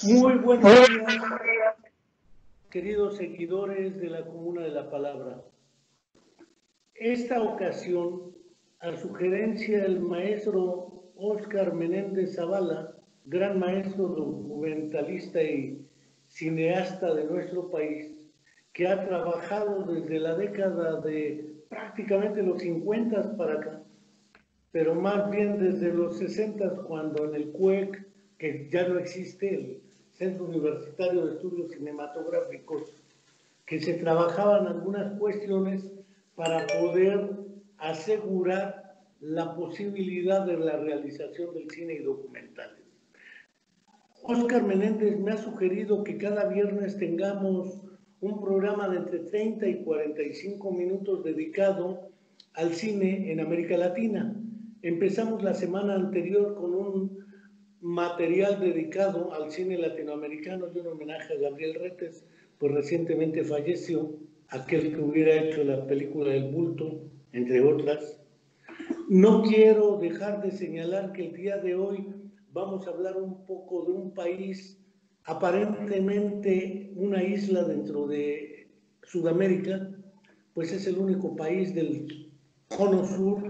Muy buenos días, queridos seguidores de la Comuna de la Palabra. Esta ocasión, a sugerencia del maestro Óscar Menéndez Zavala, gran maestro documentalista y cineasta de nuestro país, que ha trabajado desde la década de prácticamente los 50 para acá, pero más bien desde los 60, cuando en el CUEC, que ya no existe, el Centro Universitario de Estudios Cinematográficos, que se trabajaban algunas cuestiones para poder asegurar la posibilidad de la realización del cine y documentales. Óscar Menéndez me ha sugerido que cada viernes tengamos un programa de entre 30 y 45 minutos dedicado al cine en América Latina. Empezamos la semana anterior con un material dedicado al cine latinoamericano y un homenaje a Gabriel Retes, pues recientemente falleció, aquel que hubiera hecho la película El Bulto, entre otras. No quiero dejar de señalar que el día de hoy vamos a hablar un poco de un país, aparentemente una isla dentro de Sudamérica, pues es el único país del cono sur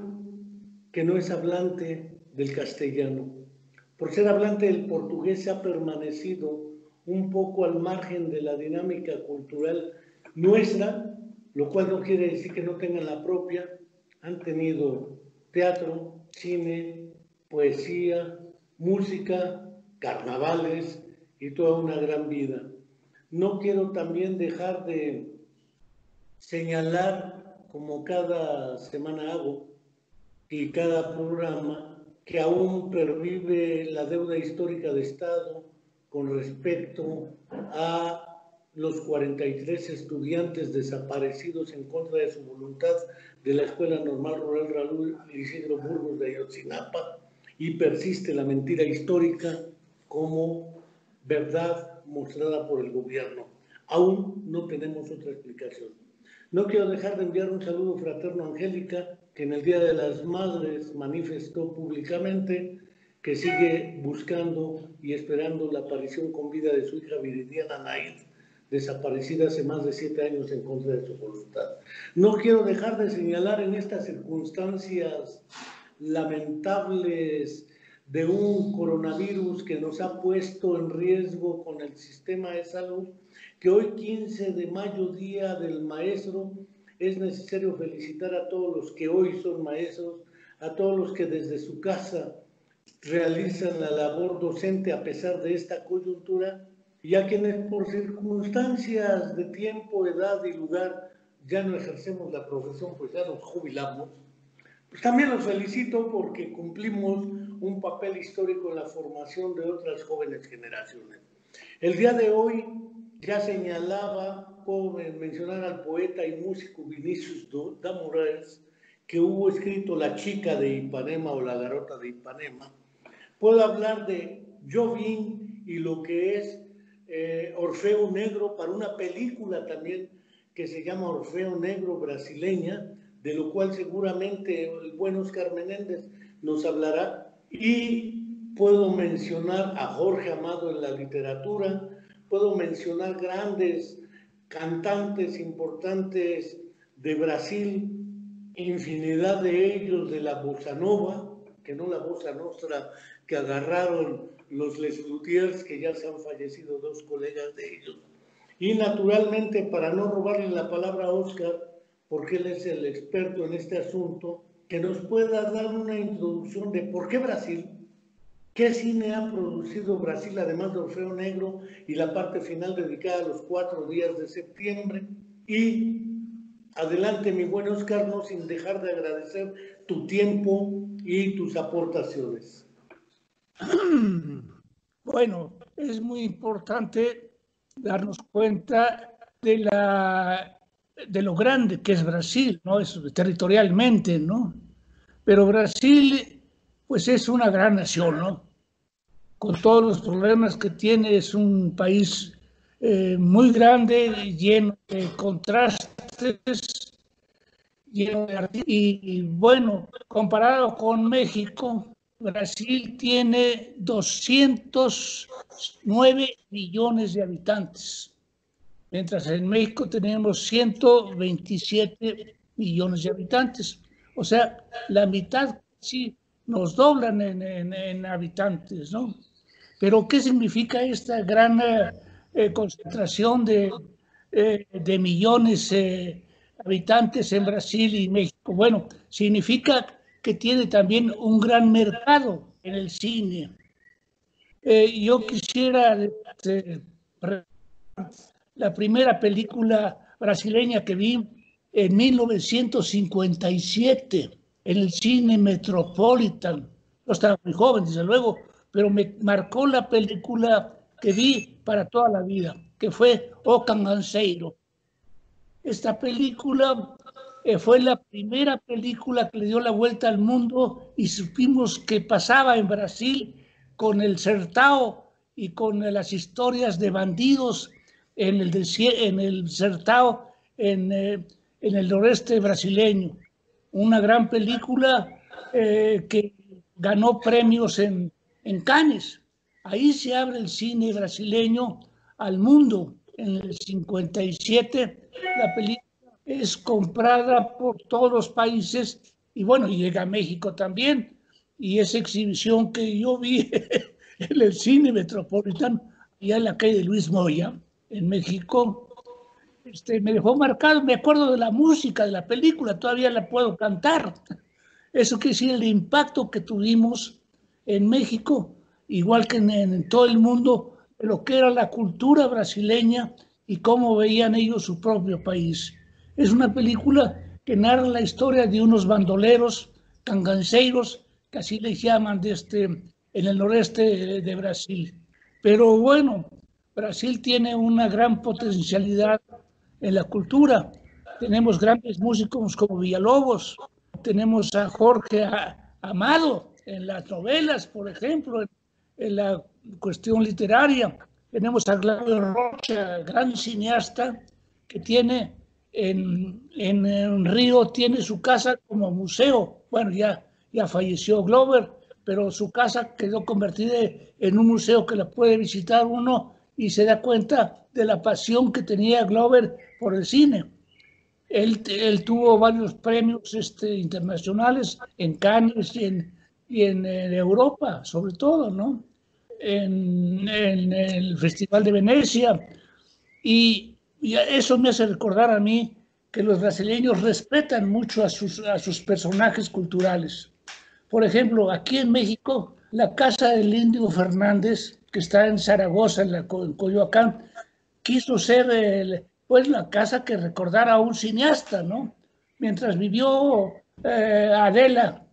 que no es hablante del castellano. Por ser hablante del portugués se ha permanecido un poco al margen de la dinámica cultural nuestra, lo cual no quiere decir que no tengan la propia. Han tenido teatro, cine, poesía, música, carnavales y toda una gran vida. No quiero también dejar de señalar, como cada semana hago, y cada programa, que aún pervive la deuda histórica de Estado con respecto a los 43 estudiantes desaparecidos en contra de su voluntad de la Escuela Normal Rural Raúl Isidro Burgos de Ayotzinapa, y persiste la mentira histórica como verdad mostrada por el gobierno. Aún no tenemos otra explicación. No quiero dejar de enviar un saludo fraterno a Angélica, que en el Día de las Madres manifestó públicamente que sigue buscando y esperando la aparición con vida de su hija Viridiana Naid, desaparecida hace más de 7 años en contra de su voluntad. No quiero dejar de señalar en estas circunstancias lamentables de un coronavirus que nos ha puesto en riesgo con el sistema de salud, que hoy 15 de mayo, Día del Maestro, es necesario felicitar a todos los que hoy son maestros, a todos los que desde su casa realizan la labor docente a pesar de esta coyuntura, y a quienes por circunstancias de tiempo, edad y lugar ya no ejercemos la profesión, pues ya nos jubilamos. Pues también los felicito porque cumplimos un papel histórico en la formación de otras jóvenes generaciones. El día de hoy ya señalaba, puedo mencionar al poeta y músico Vinicius da Moraes, que hubo escrito La chica de Ipanema o La garota de Ipanema. Puedo hablar de Jobim y lo que es Orfeo Negro, para una película también que se llama Orfeo Negro brasileña, de lo cual seguramente el buen Óscar Menéndez nos hablará. Y puedo mencionar a Jorge Amado en la literatura, puedo mencionar grandes cantantes importantes de Brasil, infinidad de ellos de la bossa nova, que no la bossa nostra que agarraron los Les Luthiers, que ya se han fallecido 2 colegas de ellos. Y naturalmente, para no robarle la palabra a Óscar, porque él es el experto en este asunto, que nos pueda dar una introducción de por qué Brasil, qué cine ha producido Brasil, además de Orfeo Negro y la parte final dedicada a los 4 días de septiembre. Y adelante, mi buen Óscar, no sin dejar de agradecer tu tiempo y tus aportaciones. Bueno, es muy importante darnos cuenta de lo grande que es Brasil, ¿no? Territorialmente, ¿no? Pero Brasil, pues es una gran nación, ¿no? Con todos los problemas que tiene, es un país muy grande, lleno de contrastes, lleno de y bueno, comparado con México, Brasil tiene 209 millones de habitantes, mientras en México tenemos 127 millones de habitantes. O sea, la mitad sí nos doblan en habitantes, ¿no? Pero ¿qué significa esta gran concentración de millones de habitantes en Brasil y México? Bueno, significa que tiene también un gran mercado en el cine. Yo quisiera la primera película brasileña que vi en 1957 en el cine Metropolitan. Yo estaba muy joven, desde luego, pero me marcó la película que vi para toda la vida, que fue O Cangaceiro. Esta película fue la primera película que le dio la vuelta al mundo y supimos que pasaba en Brasil con el Sertão y con las historias de bandidos en el Sertão, en el noreste brasileño. Una gran película que ganó premios en Cannes. Ahí se abre el cine brasileño al mundo. En el 57 la película es comprada por todos los países y bueno, llega a México también. Y esa exhibición que yo vi en el cine Metropolitan, allá en la calle de Luis Moya, en México, me dejó marcado. Me acuerdo de la música de la película, todavía la puedo cantar. Eso quiere decir el impacto que tuvimos en México, igual que en todo el mundo, de lo que era la cultura brasileña y cómo veían ellos su propio país. Es una película que narra la historia de unos bandoleros, canganceiros, que así les llaman en el noreste de Brasil. Pero bueno, Brasil tiene una gran potencialidad en la cultura. Tenemos grandes músicos como Villalobos, tenemos a Jorge Amado en las novelas, por ejemplo, en la cuestión literaria. Tenemos a Glauber Rocha, gran cineasta, que tiene en Río, tiene su casa como museo. Bueno, ya falleció Glauber, pero su casa quedó convertida en un museo que la puede visitar uno y se da cuenta de la pasión que tenía Glauber por el cine. Él tuvo varios premios internacionales en Cannes y en Europa, sobre todo, ¿no? En el Festival de Venecia. Y eso me hace recordar a mí que los brasileños respetan mucho a sus personajes culturales. Por ejemplo, aquí en México, la casa del Indio Fernández, que está en Zaragoza, en Coyoacán, quiso ser pues la casa que recordara a un cineasta, ¿no? Mientras vivió Adelita,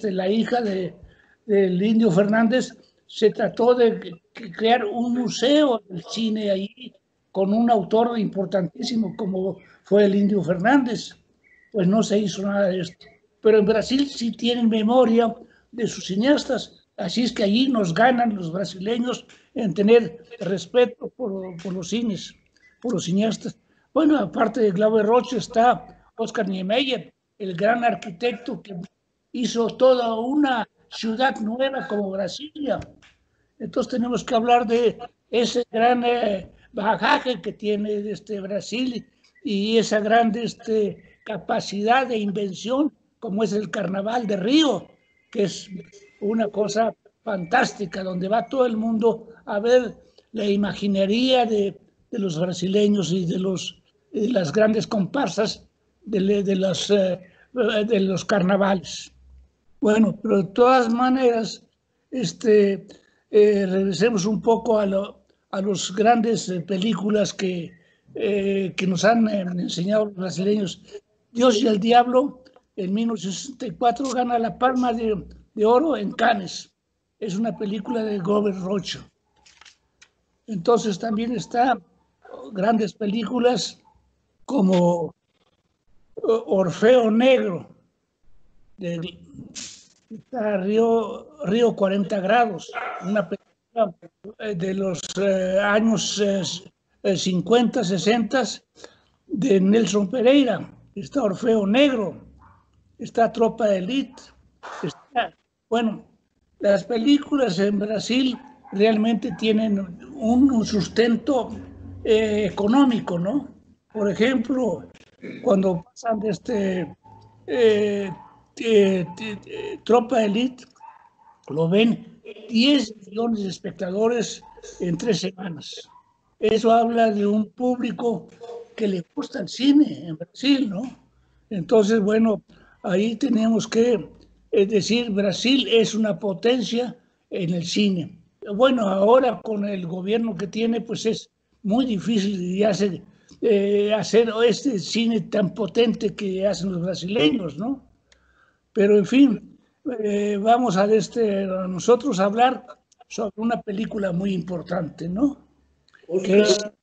la hija del Indio Fernández, se trató de crear un museo del cine ahí con un autor importantísimo como fue el Indio Fernández. Pues no se hizo nada de esto. Pero en Brasil sí tienen memoria de sus cineastas, así es que allí nos ganan los brasileños en tener respeto por los cines, por los cineastas. Bueno, aparte de Glauber Rocha está Oscar Niemeyer, el gran arquitecto que hizo toda una ciudad nueva como Brasilia. Entonces tenemos que hablar de ese gran bagaje que tiene Brasil y esa gran capacidad de invención como es el Carnaval de Río, que es una cosa fantástica, donde va todo el mundo a ver la imaginería de los brasileños y de las grandes comparsas de los carnavales. Bueno, pero de todas maneras, regresemos un poco a las grandes películas que nos han enseñado los brasileños. Dios y el Diablo, en 1964, gana la Palma de Oro en Cannes. Es una película de Glauber Rocha. Entonces también está grandes películas como Orfeo Negro, está Río 40 grados, una película de los años 50, 60 de Nelson Pereira. Está Orfeo Negro, está Tropa de Élite, está Bueno, las películas en Brasil realmente tienen un sustento económico, ¿no? Por ejemplo, cuando pasan de Tropa Elite, lo ven 10 millones de espectadores en 3 semanas. Eso habla de un público que le gusta el cine en Brasil, ¿no? Entonces, bueno, ahí tenemos que decir, Brasil es una potencia en el cine. Bueno, ahora con el gobierno que tiene, pues es muy difícil hacer este cine tan potente que hacen los brasileños, ¿no? Pero en fin, vamos a nosotros hablar sobre una película muy importante, ¿no? Que es Oscar,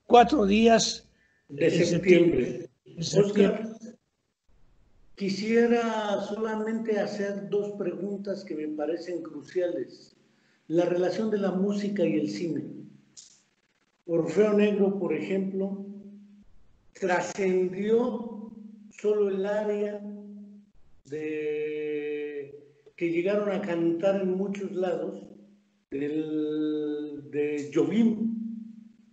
4 días de en septiembre. septiembre. Oscar, quisiera solamente hacer 2 preguntas que me parecen cruciales. La relación de la música y el cine. Orfeo Negro, por ejemplo, trascendió solo el área que llegaron a cantar en muchos lados de Jobim,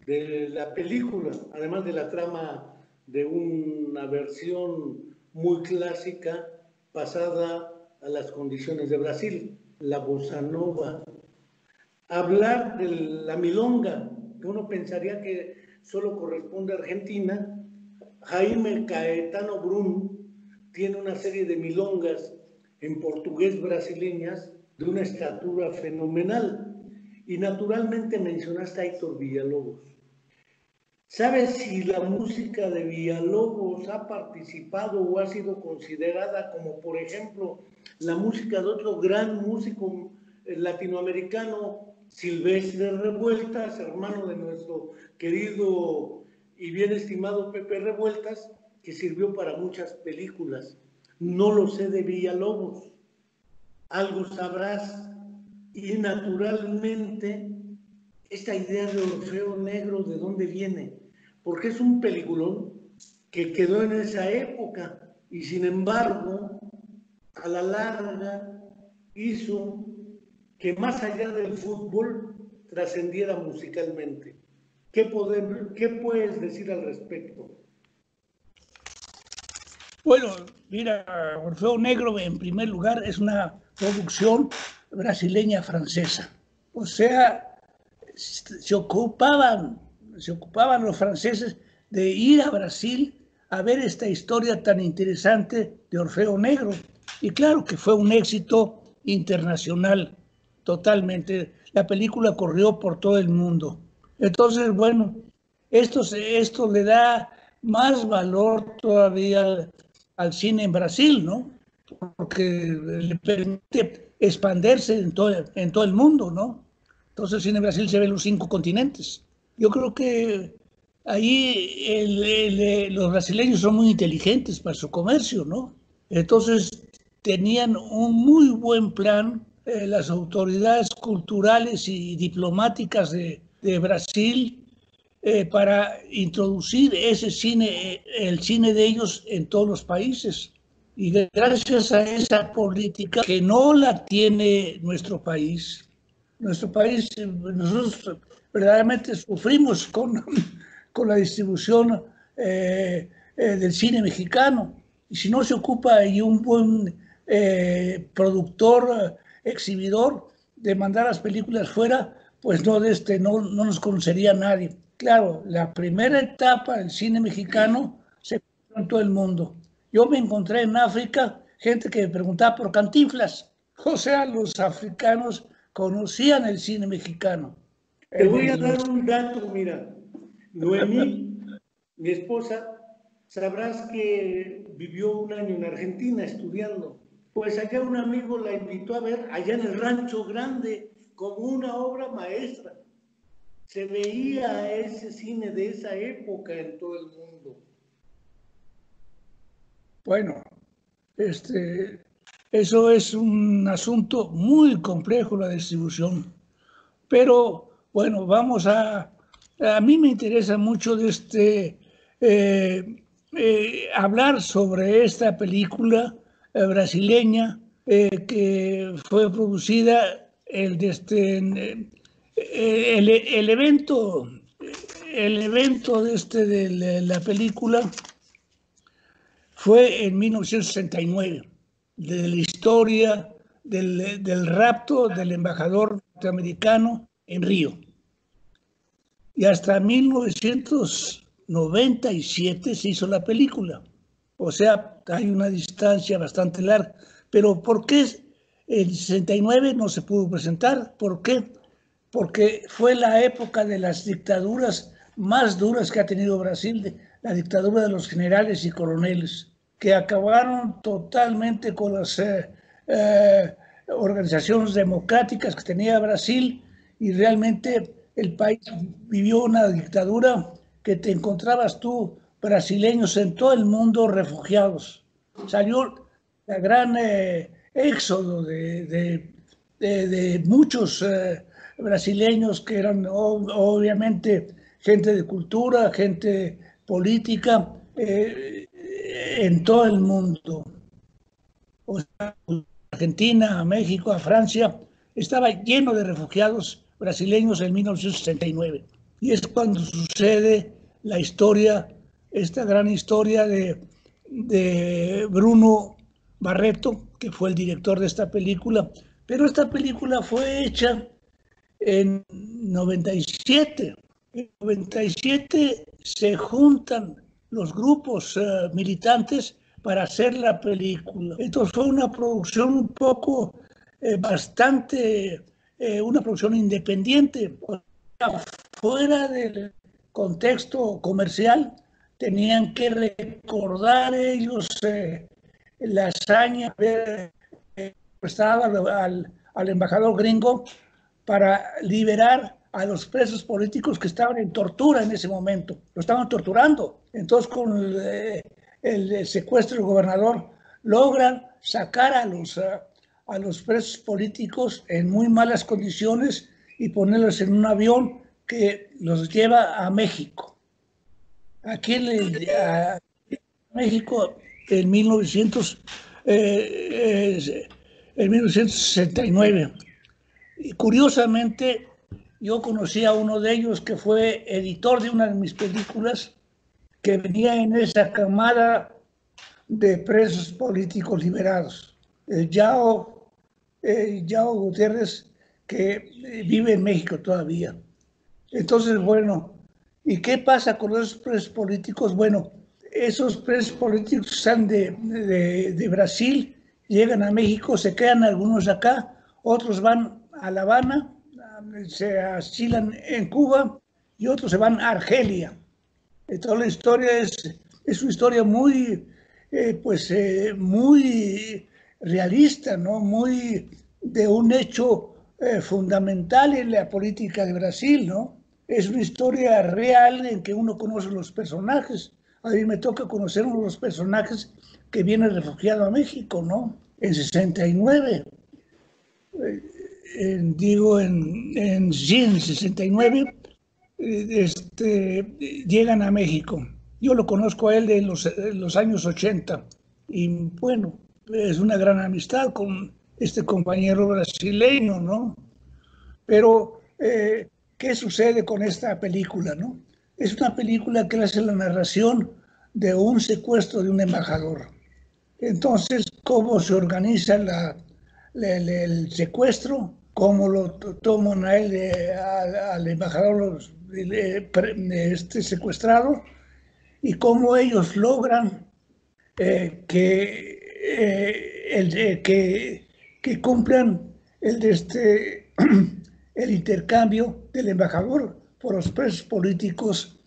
de la película, además de la trama de una versión muy clásica pasada a las condiciones de Brasil, la bossa nova. Hablar de la milonga, que uno pensaría que solo corresponde a Argentina. Jaime Caetano Brum tiene una serie de milongas en portugués brasileñas de una estatura fenomenal. Y naturalmente mencionaste a Héctor Villalobos. ¿Sabes si la música de Villalobos ha participado o ha sido considerada como, por ejemplo, la música de otro gran músico latinoamericano, Silvestre Revueltas, hermano de nuestro querido y bien estimado Pepe Revueltas, que sirvió para muchas películas? No lo sé de Villalobos. Algo sabrás. Y naturalmente, esta idea de Orfeo Negro, ¿de dónde viene? Porque es un peliculón que quedó en esa época y sin embargo, a la larga, hizo que más allá del fútbol trascendiera musicalmente. ¿Qué puedes decir al respecto? Bueno, mira, Orfeo Negro en primer lugar es una producción brasileña francesa. O sea, se ocupaban los franceses de ir a Brasil a ver esta historia tan interesante de Orfeo Negro. Y claro que fue un éxito internacional, totalmente. La película corrió por todo el mundo. Entonces, bueno, esto le da más valor todavía al cine en Brasil, ¿no? Porque le permite expandirse en todo el mundo, ¿no? Entonces el cine en Brasil se ve en los 5 continentes. Yo creo que ahí los brasileños son muy inteligentes para su comercio, ¿no? Entonces tenían un muy buen plan las autoridades culturales y diplomáticas de Brasil para introducir ese cine, el cine de ellos en todos los países. Y gracias a esa política que no la tiene nuestro país, nosotros verdaderamente sufrimos con la distribución del cine mexicano. Y si no se ocupa ahí un buen productor, exhibidor, de mandar las películas fuera, pues no nos conocería nadie. Claro, la primera etapa del cine mexicano se conoció en todo el mundo. Yo me encontré en África gente que me preguntaba por Cantinflas. O sea, los africanos conocían el cine mexicano. Te voy a dar un dato, mira. Noemí, mi esposa, sabrás que vivió un año en Argentina estudiando. Pues allá un amigo la invitó a ver, allá en el Rancho Grande, como una obra maestra. Se veía ese cine de esa época en todo el mundo. Bueno, eso es un asunto muy complejo, la distribución. Pero bueno, a mí me interesa mucho hablar sobre esta película brasileña que fue producida el evento de la película fue en 1969, de la historia del rapto del embajador norteamericano en Río. Y hasta 1997 se hizo la película. O sea, hay una distancia bastante larga. Pero ¿por qué el 69 no se pudo presentar? ¿Por qué? Porque fue la época de las dictaduras más duras que ha tenido Brasil, la dictadura de los generales y coroneles, que acabaron totalmente con las organizaciones democráticas que tenía Brasil, y realmente el país vivió una dictadura que te encontrabas tú brasileños en todo el mundo refugiados. Salió la gran éxodo de muchos brasileños que eran obviamente gente de cultura, gente política, en todo el mundo. O sea, Argentina, a México, a Francia, estaba lleno de refugiados brasileños en 1969. Y es cuando sucede la historia, esta gran historia de Bruno Barreto, que fue el director de esta película. Pero esta película fue hecha en 97. En 97 se juntan los grupos militantes para hacer la película. Entonces fue una producción un poco, bastante, una producción independiente, fuera del contexto comercial. Tenían que recordar ellos la hazaña de haber prestado al embajador gringo para liberar a los presos políticos que estaban en tortura en ese momento. Lo estaban torturando. Entonces, con el secuestro del gobernador, logran sacar a los presos políticos en muy malas condiciones y ponerlos en un avión que los lleva a México. Aquí a México en 1969. Y curiosamente, yo conocí a uno de ellos que fue editor de una de mis películas, que venía en esa camada de presos políticos liberados, Yao Gutiérrez, que vive en México todavía. Entonces, bueno, ¿y qué pasa con esos presos políticos? Bueno, esos presos políticos salen de Brasil, llegan a México, se quedan algunos acá, otros van a La Habana, se asilan en Cuba, y otros se van a Argelia. Entonces la historia es una historia muy, muy realista, ¿no? Muy de un hecho fundamental en la política de Brasil, ¿no? Es una historia real en que uno conoce los personajes. A mí me toca conocer uno de los personajes que viene refugiado a México, ¿no? En 69. En 69 llegan a México. Yo lo conozco a él de los años 80 y bueno, es una gran amistad con este compañero brasileño, ¿no? Pero, ¿qué sucede con esta película, no? Es una película que hace la narración de un secuestro de un embajador. Entonces, ¿cómo se organiza el secuestro? ¿Cómo lo toman a él, al embajador secuestrado? Y cómo ellos logran que cumplan el intercambio del embajador por los presos políticos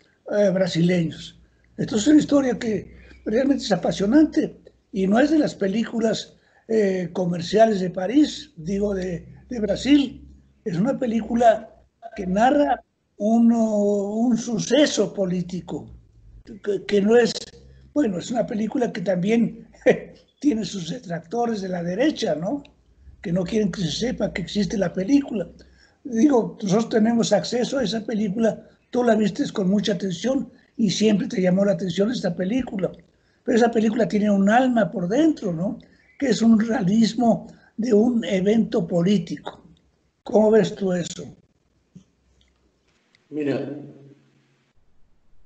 brasileños. Entonces es una historia que realmente es apasionante y no es de las películas comerciales de París, digo de Brasil. Es una película que narra un suceso político, que no es, bueno, es una película que también tiene sus detractores de la derecha, ¿no? Que no quieren que se sepa que existe la película. Digo, nosotros tenemos acceso a esa película, tú la viste con mucha atención y siempre te llamó la atención esta película. Pero esa película tiene un alma por dentro, ¿no? que es un realismo de un evento político. ¿Cómo ves tú eso? Mira,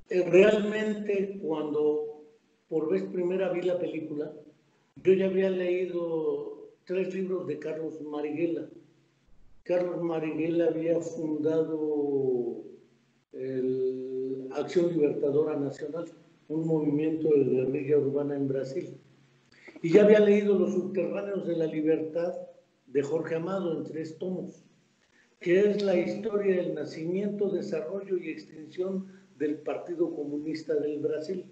realmente cuando por vez primera vi la película, yo ya había leído 3 libros de Carlos Marighella. Carlos Marighella había fundado Acción Libertadora Nacional, un movimiento de guerrilla urbana en Brasil. Y ya había leído Los Subterráneos de la Libertad de Jorge Amado en 3 tomos, que es la historia del nacimiento, desarrollo y extinción del Partido Comunista del Brasil.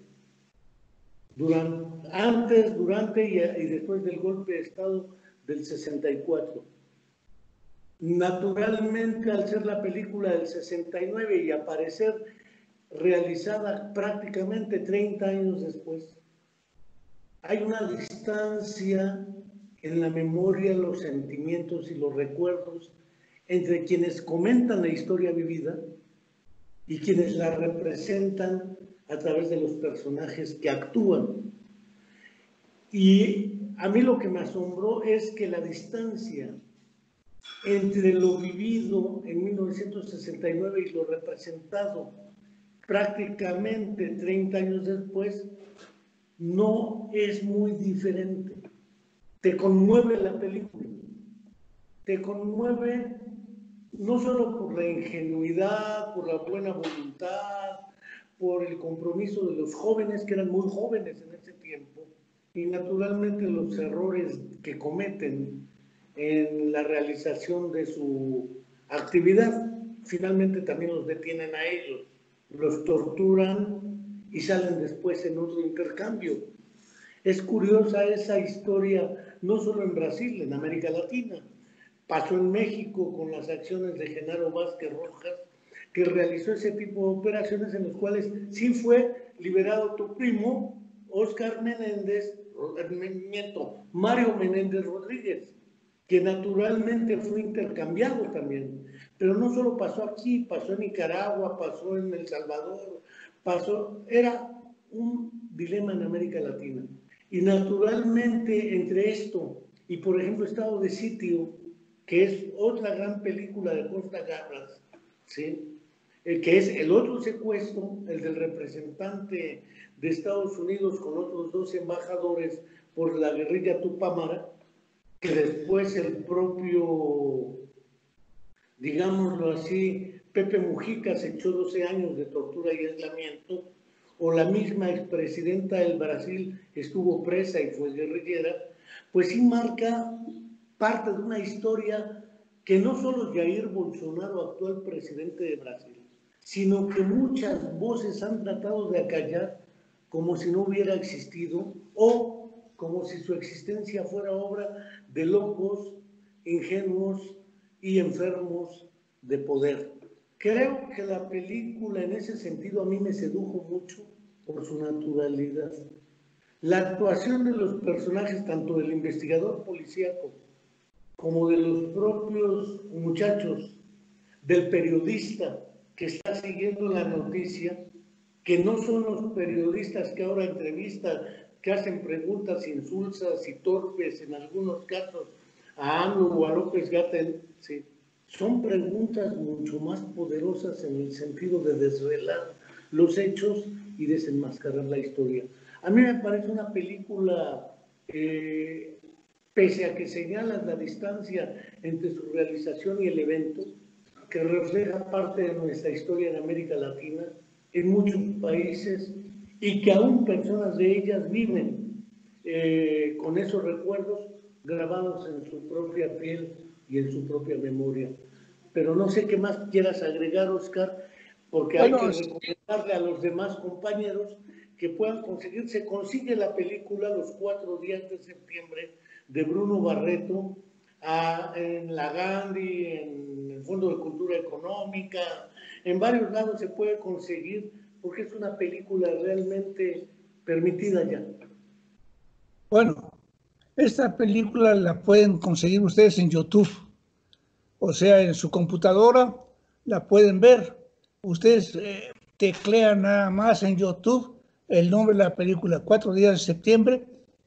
Antes, durante y después del golpe de Estado del 64. Naturalmente, al ser la película del 69 y aparecer realizada prácticamente 30 años después, hay una distancia en la memoria, los sentimientos y los recuerdos entre quienes comentan la historia vivida y quienes la representan a través de los personajes que actúan. Y a mí lo que me asombró es que la distancia entre lo vivido en 1969 y lo representado prácticamente 30 años después no es muy diferente. Te conmueve la película, te conmueve no solo por la ingenuidad, por la buena voluntad, por el compromiso de los jóvenes, que eran muy jóvenes en ese tiempo, y naturalmente los errores que cometen en la realización de su actividad. Finalmente también los detienen a ellos, los torturan y salen después en otro intercambio. Es curiosa esa historia, no solo en Brasil, en América Latina. Pasó en México con las acciones de Genaro Vázquez Rojas, que realizó ese tipo de operaciones en las cuales sí fue liberado tu primo, Mario Menéndez Rodríguez, que naturalmente fue intercambiado también. Pero no solo pasó aquí, pasó en Nicaragua, pasó en El Salvador, era un dilema en América Latina. Y naturalmente entre esto y, por ejemplo, Estado de Sitio, que es otra gran película de Costa Gabras, ¿sí? Que es el otro secuestro, el del representante de Estados Unidos con otros 2 embajadores por la guerrilla Tupamara, que después el propio, digámoslo así, Pepe Mujica se echó 12 años de tortura y aislamiento, o la misma expresidenta del Brasil estuvo presa y fue guerrillera, pues sí marca parte de una historia que no solo Jair Bolsonaro, actual presidente de Brasil, sino que muchas voces han tratado de acallar como si no hubiera existido o como si su existencia fuera obra de locos, ingenuos y enfermos de poder. Creo que la película en ese sentido a mí me sedujo mucho por su naturalidad. La actuación de los personajes, tanto del investigador policíaco como de los propios muchachos, del periodista que está siguiendo la noticia, que no son los periodistas que ahora entrevistan, que hacen preguntas insulsas y torpes en algunos casos a AMLO o a López-Gatell, ¿sí? Son preguntas mucho más poderosas en el sentido de desvelar los hechos y desenmascarar la historia. A mí me parece una película, pese a que señalan la distancia entre su realización y el evento, que refleja parte de nuestra historia en América Latina, en muchos países, y que aún personas de ellas viven con esos recuerdos grabados en su propia piel y en su propia memoria. Pero no sé qué más quieras agregar, Oscar, porque hay que recomendarle a los demás compañeros que puedan conseguir. Se consigue la película Los 4 días de septiembre de Bruno Barreto en la Gandhi, en el Fondo de Cultura Económica, en varios lados se puede conseguir porque es una película realmente permitida ya. Bueno, esta película la pueden conseguir ustedes en YouTube, o sea, en su computadora la pueden ver. Ustedes teclean nada más en YouTube el nombre de la película, 4 días de septiembre,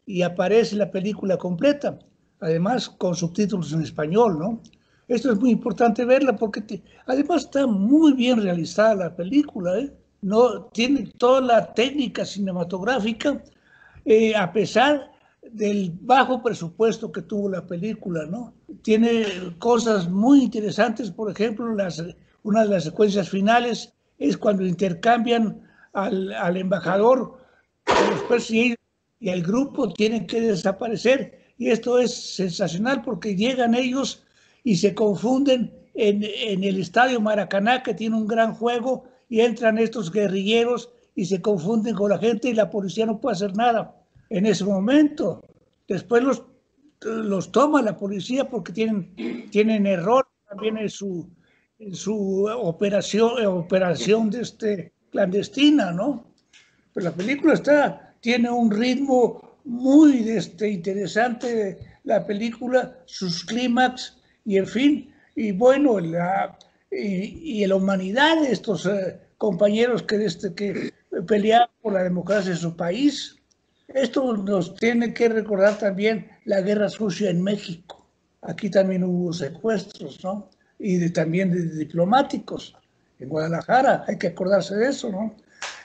y aparece la película completa, además con subtítulos en español, ¿no? Esto es muy importante verla porque además está muy bien realizada la película, ¿eh? No, tiene toda la técnica cinematográfica, a pesar del bajo presupuesto que tuvo la película, ¿no? Tiene cosas muy interesantes, por ejemplo, una de las secuencias finales es cuando intercambian al embajador con los perseguidos y el grupo tiene que desaparecer. Y esto es sensacional porque llegan ellos y se confunden en el estadio Maracaná, que tiene un gran juego, y entran estos guerrilleros y se confunden con la gente y la policía no puede hacer nada en ese momento. Después los toma la policía porque tienen error también en su operación clandestina, ¿no? Pero la película tiene un ritmo muy interesante, la película, sus clímax, y en fin, y bueno, y la humanidad de estos compañeros que peleaban por la democracia en su país. Esto nos tiene que recordar también la guerra sucia en México. Aquí también hubo secuestros, ¿no? Y también de diplomáticos. En Guadalajara hay que acordarse de eso, ¿no?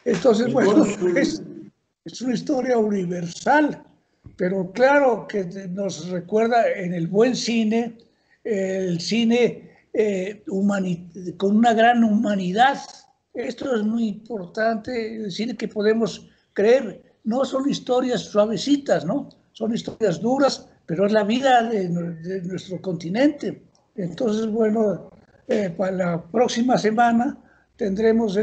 Entonces, bueno, es una historia universal, pero claro que nos recuerda en el buen cine, el cine con una gran humanidad. Esto es muy importante, el cine que podemos creer. No son historias suavecitas, ¿no? Son historias duras, pero es la vida de nuestro continente. Entonces, bueno, para la próxima semana tendremos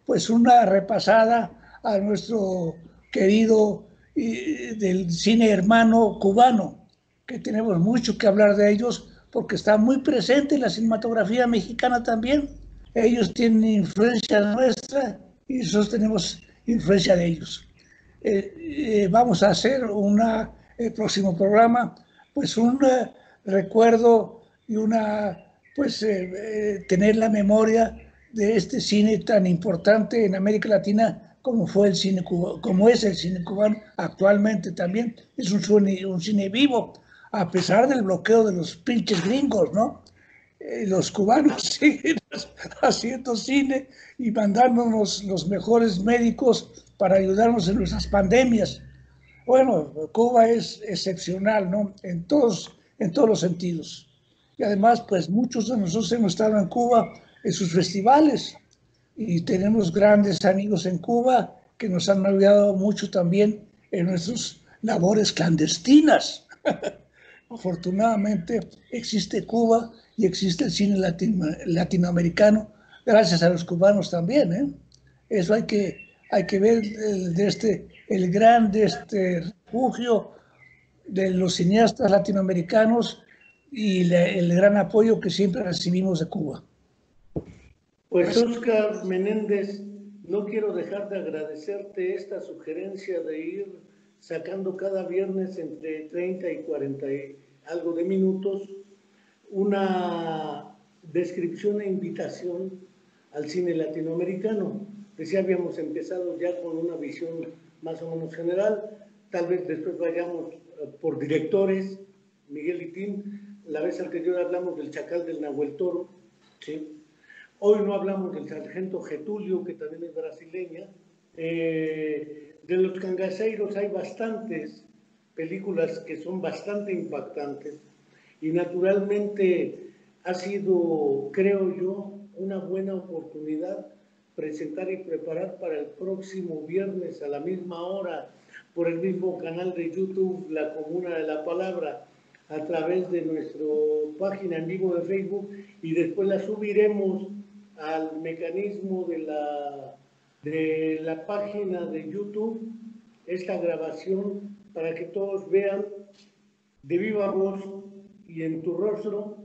pues una repasada a nuestro querido del cine hermano cubano, que tenemos mucho que hablar de ellos porque está muy presente en la cinematografía mexicana también. Ellos tienen influencia nuestra y nosotros tenemos influencia de ellos. Vamos a hacer el próximo programa, pues un recuerdo y tener la memoria de este cine tan importante en América Latina como fue el cine cubano, como es el cine cubano actualmente también. Es un cine vivo, a pesar del bloqueo de los pinches gringos, ¿no? Los cubanos siguen haciendo cine y mandándonos los mejores médicos para ayudarnos en nuestras pandemias. Bueno, Cuba es excepcional, ¿no? En todos los sentidos. Y además, pues muchos de nosotros hemos estado en Cuba en sus festivales y tenemos grandes amigos en Cuba que nos han ayudado mucho también en nuestras labores clandestinas. Afortunadamente existe Cuba y existe el cine latinoamericano, gracias a los cubanos también, ¿eh? Eso hay que ver el gran refugio de los cineastas latinoamericanos y el gran apoyo que siempre recibimos de Cuba. Pues Óscar Menéndez, no quiero dejar de agradecerte esta sugerencia de ir sacando cada viernes entre 30 y 40 y algo de minutos una descripción e invitación al cine latinoamericano. Decía, habíamos empezado ya con una visión más o menos general, tal vez después vayamos por directores, Miguel Itín. La vez anterior hablamos del Chacal del Nahuel Toro, ¿sí? Hoy no hablamos del Sargento Getulio, que también es brasileña. De los cangaceiros hay bastantes películas que son bastante impactantes y naturalmente ha sido, creo yo, una buena oportunidad presentar y preparar para el próximo viernes a la misma hora por el mismo canal de YouTube, La Comuna de la Palabra, a través de nuestra página en vivo de Facebook, y después la subiremos al mecanismo de la página de YouTube, esta grabación, para que todos vean de viva voz y en tu rostro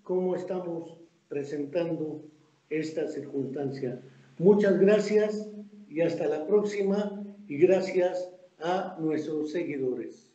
cómo estamos presentando esta circunstancia. Muchas gracias y hasta la próxima, y gracias a nuestros seguidores.